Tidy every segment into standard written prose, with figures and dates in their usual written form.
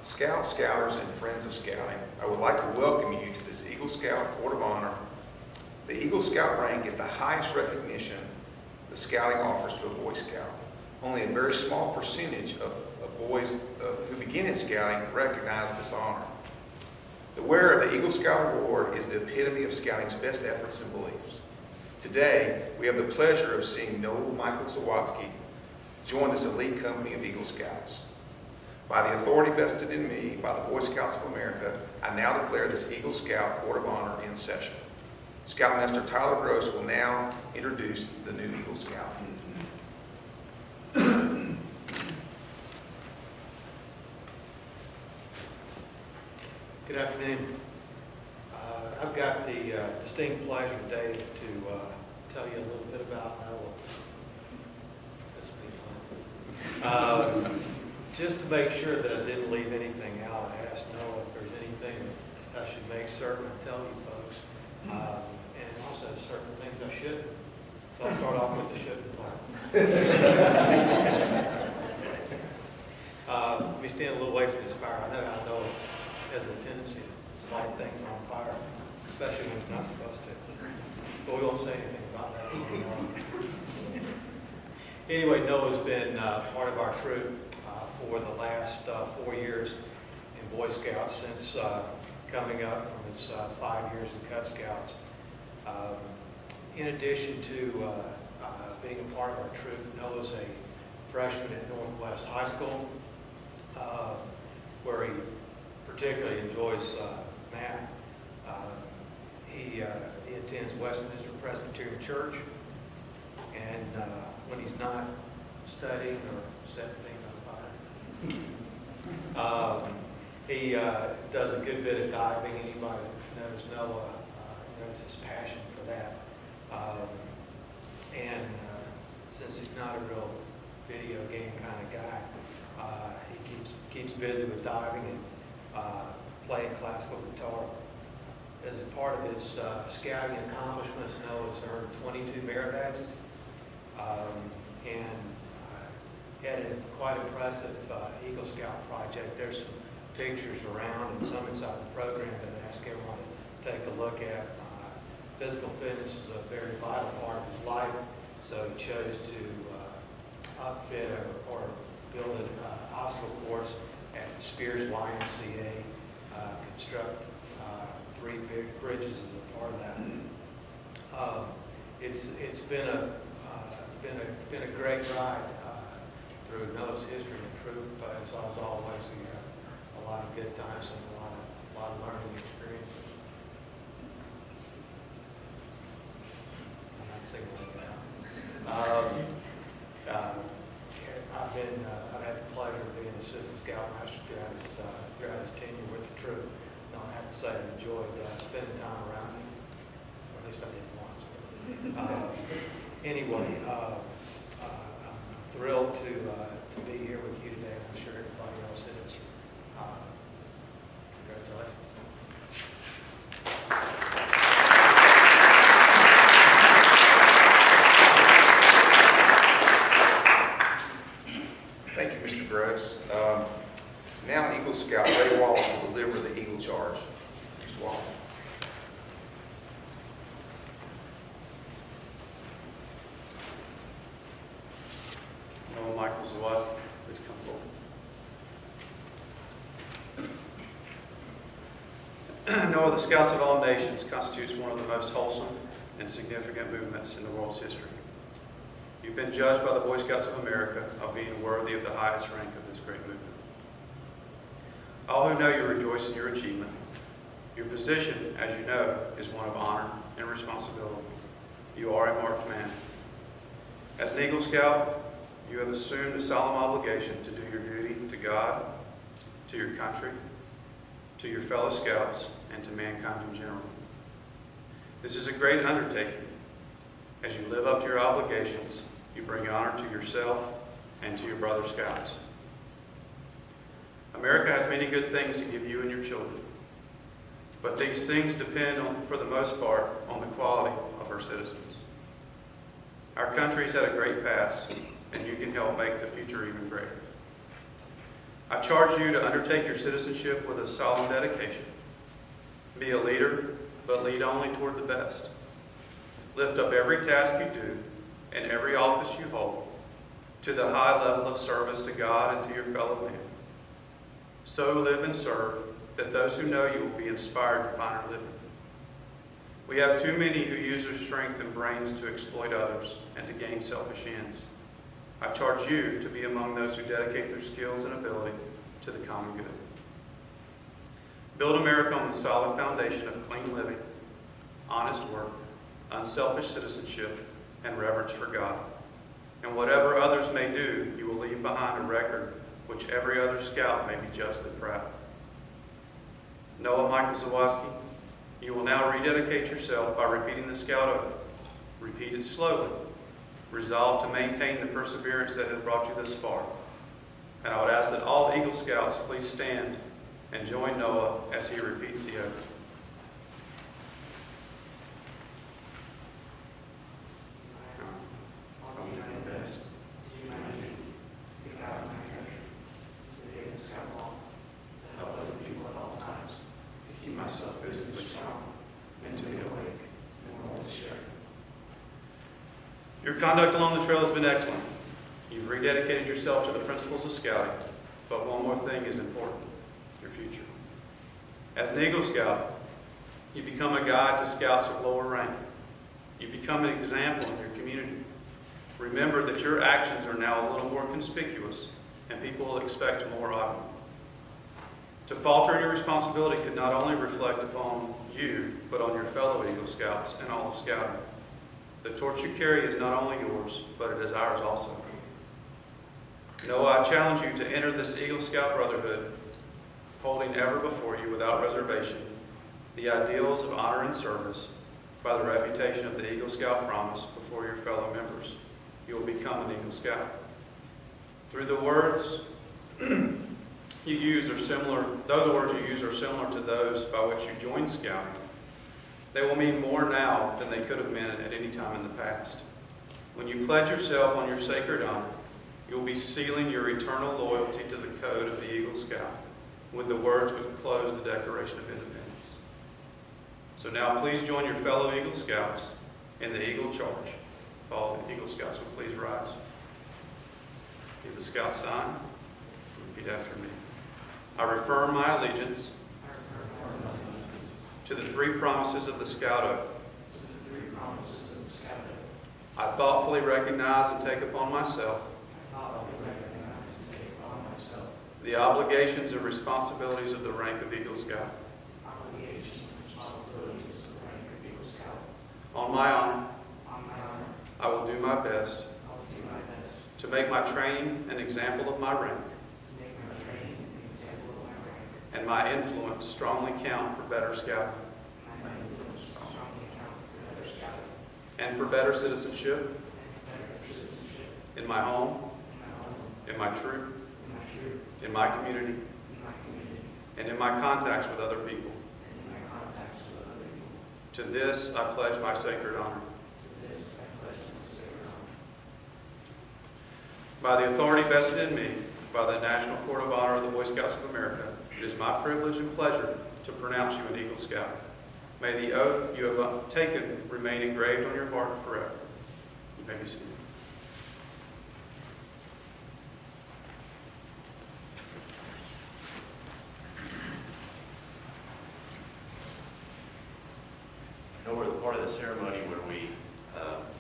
Scouts, Scouters, and friends of Scouting, I would like to welcome you to this Eagle Scout Court of Honor. The Eagle Scout rank is the highest recognition the Scouting offers to a Boy Scout. Only a very small percentage of boys who begin in Scouting recognize this honor. The wearer of the Eagle Scout Award is the epitome of Scouting's best efforts and beliefs. Today, we have the pleasure of seeing Noel Michael Zawadzki join this elite company of Eagle Scouts. By the authority vested in me by the Boy Scouts of America, I now declare this Eagle Scout Court of Honor in session. Scoutmaster Tyler Gross will now introduce the new Eagle Scout. Good afternoon. I've got the distinct pleasure today to tell you a little bit about Noel. This will be fun. Just to make sure that I didn't leave anything out, I asked Noel if there's anything that I should make certain I tell you folks, and also certain things I shouldn't. So I'll start off with the shouldn't part. Let me stand a little away from this fire. I know how Noel has a tendency to light things on fire, especially when it's not supposed to. But we won't say anything about that. Anyway, Noah's been part of our troop for the last 4 years in Boy Scouts since coming up from his 5 years in Cub Scouts. In addition to being a part of our troop, Noah's a freshman at Northwest High School, where he particularly enjoys math. He attends Westminster Presbyterian Church, and when he's not studying or setting things on fire, he does a good bit of diving. Anybody that knows Noah knows his passion for that. And since he's not a real video game kind of guy, he keeps busy with diving and playing classical guitar. As a part of his scouting accomplishments, Noah's earned 22 merit badges, and had a quite impressive Eagle Scout project. There's some pictures around and some inside the program that I ask everyone to take a look at. Physical fitness is a very vital part of his life, so he chose to outfit or build an obstacle course at the Spears YMCA, construct 3 big bridges as a part of that. It's been a great ride through Noah's history and troop. As always, we have a lot of good times and a lot of learning experiences. I'm not singing like that. I've had the pleasure of being assistant scoutmaster throughout his tenure with the troop. And I have to say I enjoyed spending time around him, or at least I did once. Anyway, I'm thrilled to be here with you today. I'm sure everybody else is. Congratulations. Thank you, Mr. Gross. Now Eagle Scout Ray Wallace will deliver the Eagle Charge. Mr. Wallace. Noel Michael Zawadzki, please come forward. Noah, the Scouts of all nations constitutes one of the most wholesome and significant movements in the world's history. You've been judged by the Boy Scouts of America of being worthy of the highest rank of this great movement. All who know you rejoice in your achievement. Your position, as you know, is one of honor and responsibility. You are a marked man. As an Eagle Scout, you have assumed a solemn obligation to do your duty to God, to your country, to your fellow Scouts, and to mankind in general. This is a great undertaking. As you live up to your obligations, you bring honor to yourself and to your brother Scouts. America has many good things to give you and your children, but these things depend for the most part, on the quality of her citizens. Our country's had a great past, and you can help make the future even greater. I charge you to undertake your citizenship with a solemn dedication. Be a leader, but lead only toward the best. Lift up every task you do and every office you hold to the high level of service to God and to your fellow man. So live and serve that those who know you will be inspired to finer living. We have too many who use their strength and brains to exploit others and to gain selfish ends. I charge you to be among those who dedicate their skills and ability to the common good. Build America on the solid foundation of clean living, honest work, unselfish citizenship, and reverence for God. And whatever others may do, you will leave behind a record which every other scout may be justly proud. Noah Michael Zawoski, you will now rededicate yourself by repeating the scout oath. Repeat it slowly. Resolve to maintain the perseverance that has brought you this far. And I would ask that all Eagle Scouts please stand and join Noah as he repeats the oath. Your conduct along the trail has been excellent. You've rededicated yourself to the principles of scouting, but one more thing is important: your future. As an Eagle Scout, you become a guide to scouts of lower rank. You become an example in your community. Remember that your actions are now a little more conspicuous, and people will expect more of you. To falter in your responsibility could not only reflect upon you, but on your fellow Eagle Scouts and all of Scouting. The torch you carry is not only yours, but it is ours also. Noah, I challenge you to enter this Eagle Scout brotherhood, holding ever before you without reservation the ideals of honor and service by the reputation of the Eagle Scout promise before your fellow members. You will become an Eagle Scout. Through the words you use are similar, though the words you use are similar to those by which you joined Scouting, they will mean more now than they could have meant at any time in the past. When you pledge yourself on your sacred honor, you will be sealing your eternal loyalty to the code of the Eagle Scout with the words which close the Declaration of Independence. So now please join your fellow Eagle Scouts in the Eagle Charge. All the Eagle Scouts will please rise. Give the Scout sign. Repeat after me. I reaffirm my allegiance to the three promises of the Scout Oath. I thoughtfully recognize and take upon myself the obligations and responsibilities of the rank of Eagle Scout. On my honor, I will do my best to make my training an example of my rank, and my influence strongly count for better scouting and for better citizenship in my home, in my troop, in my community, and in my contacts with other people. To this I pledge my sacred honor. By the authority vested in me by the National Court of Honor of the Boy Scouts of America, it is my privilege and pleasure to pronounce you an Eagle Scout. May the oath you have taken remain engraved on your heart forever. You may be seated. Now we're the part of the ceremony where we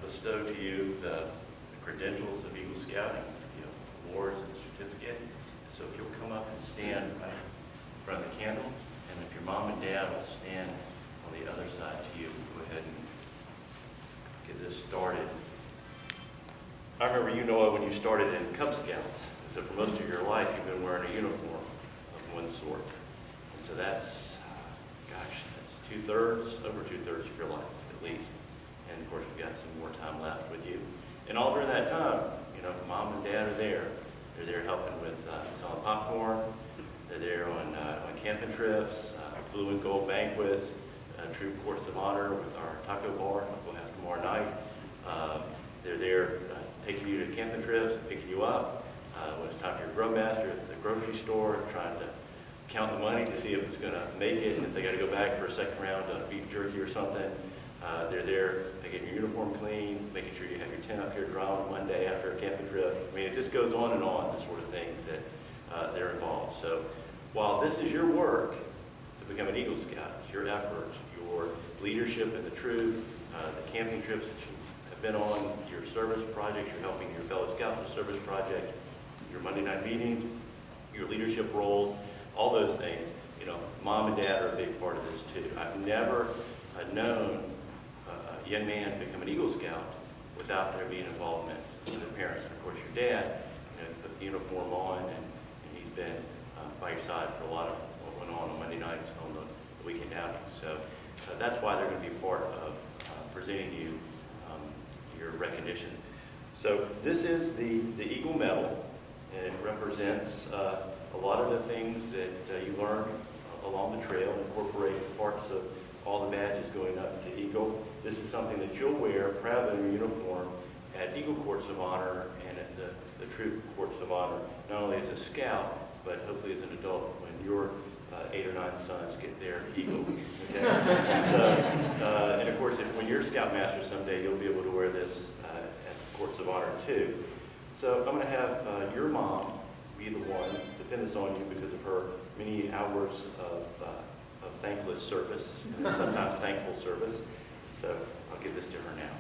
bestow to you the credentials of Eagle Scouting, awards and certificate. So if you'll come up and stand right in front of the candle, and if your mom and dad will stand on the other side to you, go ahead and get this started. I remember you, Noah, when you started in Cub Scouts. So for most of your life, you've been wearing a uniform of one sort. And so that's, over two-thirds of your life, at least. And of course, we've got some more time left with you. And all during that time, mom and dad are there. They're there helping with selling popcorn. They're there on camping trips, blue and gold banquets, troop courts of honor with our taco bar like we'll have tomorrow night. They're there taking you to camping trips, picking you up. when it's time for your grub master at the grocery store, trying to count the money to see if it's going to make it, and if they got to go back for a second round of beef jerky or something. They're there to get your uniform clean, making sure you have your tent up here dry on Monday after a camping trip. I mean, it just goes on and on, the sort of things that they're involved. So while this is your work to become an Eagle Scout, it's your effort, your leadership in the troop, the camping trips that you have been on, your service projects, you're helping your fellow scouts with service projects, your Monday night meetings, your leadership roles, all those things. You know, mom and dad are a big part of this too. I've never known a young man become an Eagle Scout without there being involvement with their parents. And of course, your dad, you know, put the uniform on, and he's been by your side for a lot of what went on Monday nights on the weekend outings. So that's why they're going to be part of presenting you your recognition. So this is the Eagle Medal, and it represents a lot of the things that you learn along the trail, incorporate parts of all the badges going up to Eagle. This is something that you'll wear proudly in your uniform at Eagle Courts of Honor and at the Troop Courts of Honor, not only as a scout, but hopefully as an adult when your 8 or 9 sons get their Eagle. Okay? And of course, when you're Scoutmaster someday, you'll be able to wear this at Courts of Honor too. So I'm going to have your mom be the one to pin this on you because of her many hours of thankless service, and sometimes thankful service. So I'll give this to her now.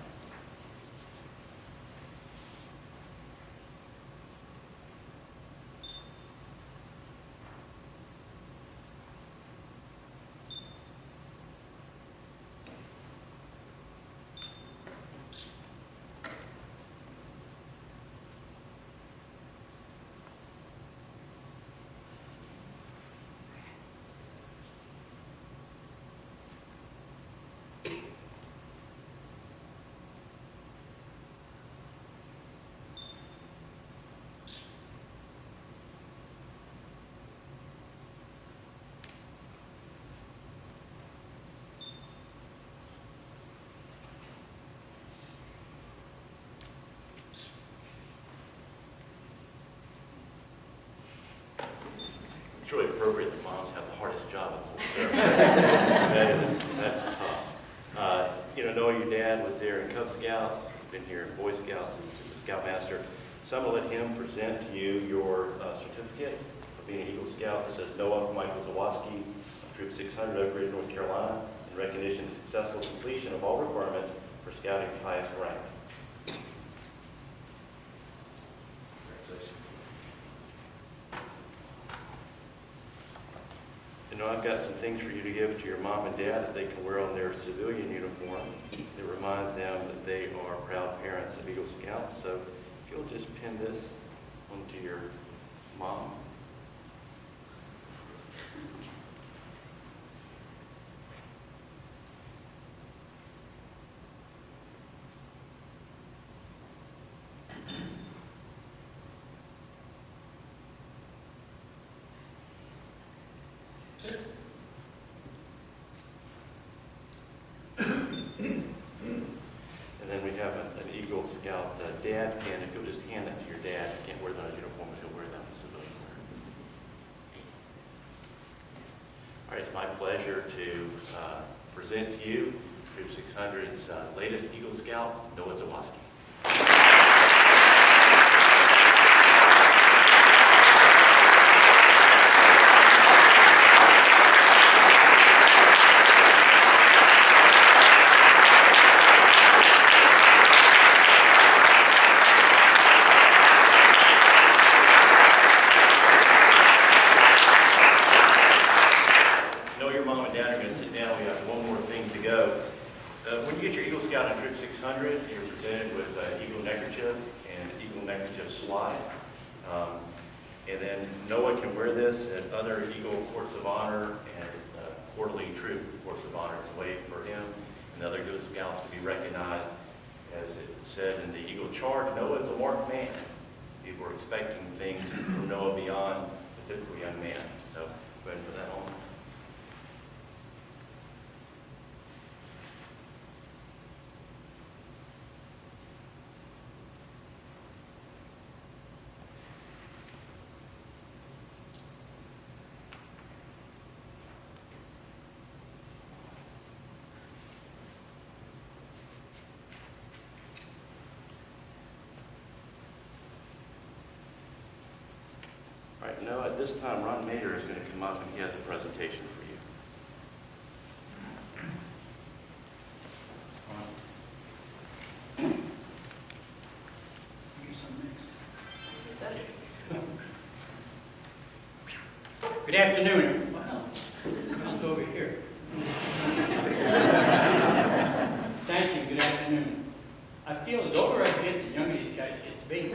It's really appropriate that moms have the hardest job of the whole service. That's tough. You know, Noah, your dad was there in Cub Scouts. He's been here in Boy Scouts as a Scoutmaster. So I'm going to let him present to you your certificate of being an Eagle Scout. It says Noah Michael Zawoski, Troop 600, Oak Ridge, North Carolina, in recognition of successful completion of all requirements for scouting's highest rank. You know, I've got some things for you to give to your mom and dad that they can wear on their civilian uniform. It reminds them that they are proud parents of Eagle Scouts. So if you'll just pin this onto your mom. And then we have an Eagle Scout dad pin. If you'll just hand that to your dad, you can't wear that on uniform, but he'll wear that in civilian wear. All right, it's my pleasure to present to you Troop 600's latest Eagle Scout, Noah Zawoski. When you get your Eagle Scout in Troop 600, you're presented with Eagle neckerchief and Eagle neckerchief slide. And then Noah can wear this at other Eagle Courts of Honor and quarterly Troop Courts of Honor. It's a way for him and other good scouts to be recognized. As it said in the Eagle Charge, Noah is a marked man. People are expecting things from Noah beyond the typical young man. So go ahead and put that on. All right, no, at this time, Ron Mader is going to come up and he has a presentation for you. Good afternoon. I'll go over here. Thank you, good afternoon. I feel as older I get, the younger these guys get to be.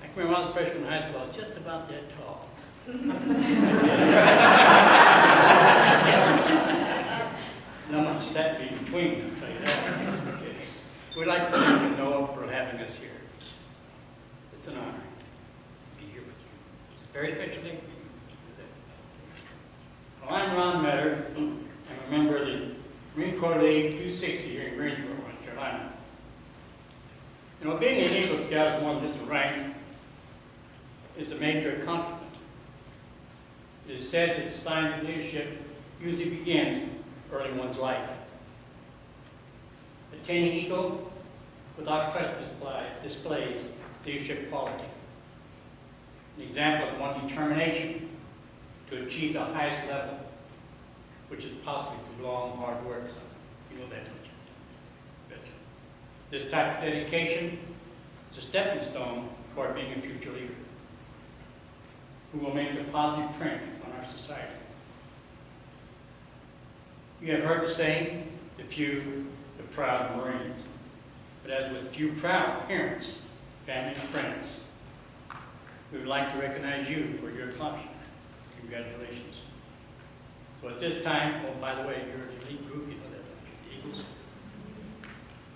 I can remember when I was a freshman in high school, I was just about that tall. Not much sat between, I'll tell you that. Okay. We'd like to thank Noah for having us here. It's an honor to be here with you. It's a very special day for you. Well, I'm Ron Metter. I'm a member of the Marine Corps League 260 here in Greensboro, North Carolina. You know, being an Eagle Scout is more than just a rank. It's a major accomplishment. It is said that the signs of leadership usually begins early in one's life. Attaining Eagle, without question, displays leadership quality. An example of one determination to achieve the highest level, which is possibly through long, hard work. You know that, don't you? But this type of dedication is a stepping stone toward being a future leader who will make a positive print on our society. You have heard the saying, the few, the proud Marines. But as with few proud parents, family, and friends, we would like to recognize you for your accomplishment. Congratulations. So at this time, oh, by the way, you're an elite group, you know that, don't you? The Eagles.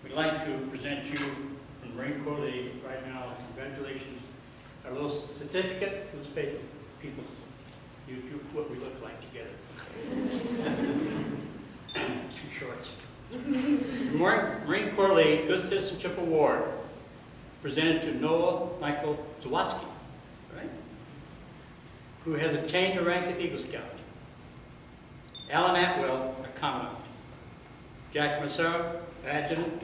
We'd like to present you from Marine Corps League right now. Congratulations. Our little certificate was fake people. You do what we look like together. Two shorts. The Marine Corps League Good Citizenship Award presented to Noah Michael Zawatsky, right? Who has attained the rank of Eagle Scout. Alan Atwell, a Commandant. Jack Massaro, Adjutant,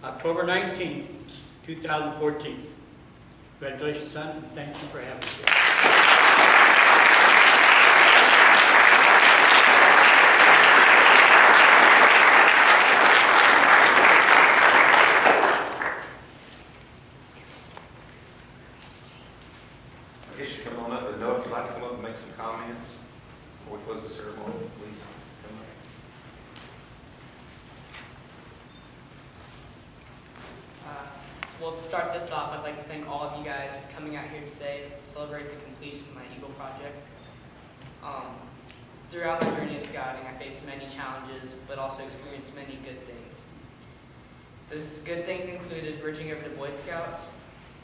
October 19, 2014. Congratulations, son, and thank you for having us here. I guess you come on up, and Noah, if you'd like to come up and make some comments before we close the ceremony, please come up. Well, to start this off, I'd like to thank all of you guys for coming out here today to celebrate the completion of my Eagle project. Throughout my journey of scouting, I faced many challenges, but also experienced many good things. Those good things included bridging over to Boy Scouts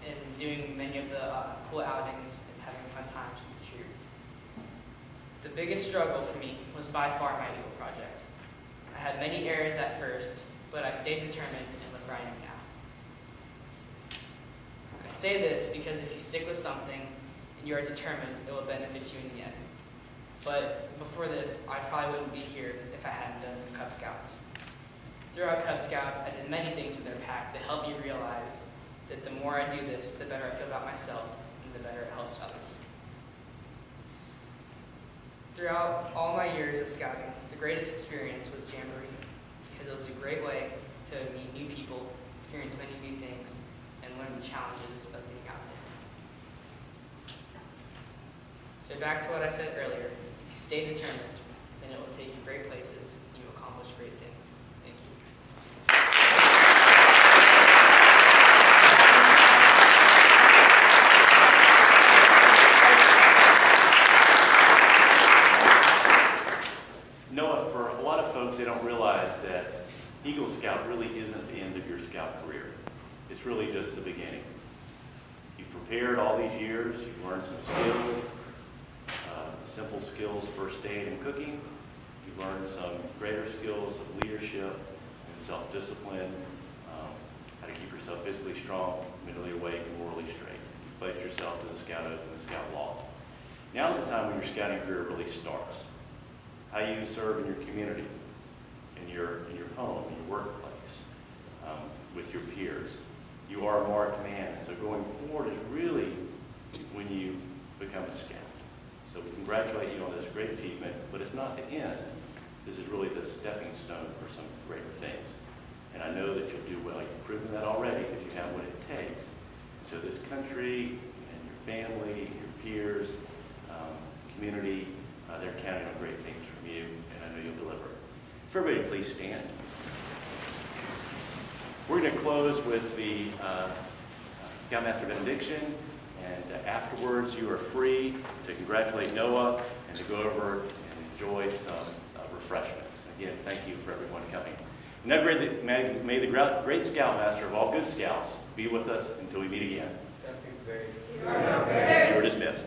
and doing many of the cool outings and having fun times with the troop. The biggest struggle for me was by far my Eagle project. I had many errors at first, but I stayed determined and look where I am now. I say this because if you stick with something and you are determined, it will benefit you in the end. But before this, I probably wouldn't be here if I hadn't done Cub Scouts. Throughout Cub Scouts, I did many things with their pack that helped me realize that the more I do this, the better I feel about myself and the better it helps others. Throughout all my years of scouting, the greatest experience was Jamboree, because it was a great way to meet new people, experience many new things, and learn the challenges of being out there. So back to what I said earlier, if you stay determined, then it will take you great places and you will accomplish great things. Thank you. Noah, for a lot of folks, they don't realize that Eagle Scout really isn't the end of your scout career. It's really just the beginning. You've prepared all these years, you've learned some skills, simple skills, first aid and cooking. You've learned some greater skills of leadership and self-discipline, how to keep yourself physically strong, mentally awake, and morally straight. You pledged yourself to the Scout Oath and the Scout Law. Now's the time when your scouting career really starts. How you serve in your community, in your home, in your workplace, with your peers. You are a marked man, so going forward is really when you become a scout. So we congratulate you on this great achievement, but it's not the end. This is really the stepping stone for some greater things. And I know that you'll do well. You've proven that already, that you have what it takes. So this country and your family, your peers, community, they're counting on great things from you, and I know you'll deliver. If everybody please stand. We're going to close with the Scoutmaster benediction, and afterwards you are free to congratulate Noah and to go over and enjoy some refreshments. Again, thank you for everyone coming. Now, may the great Scoutmaster of all good scouts be with us until we meet again. You are dismissed.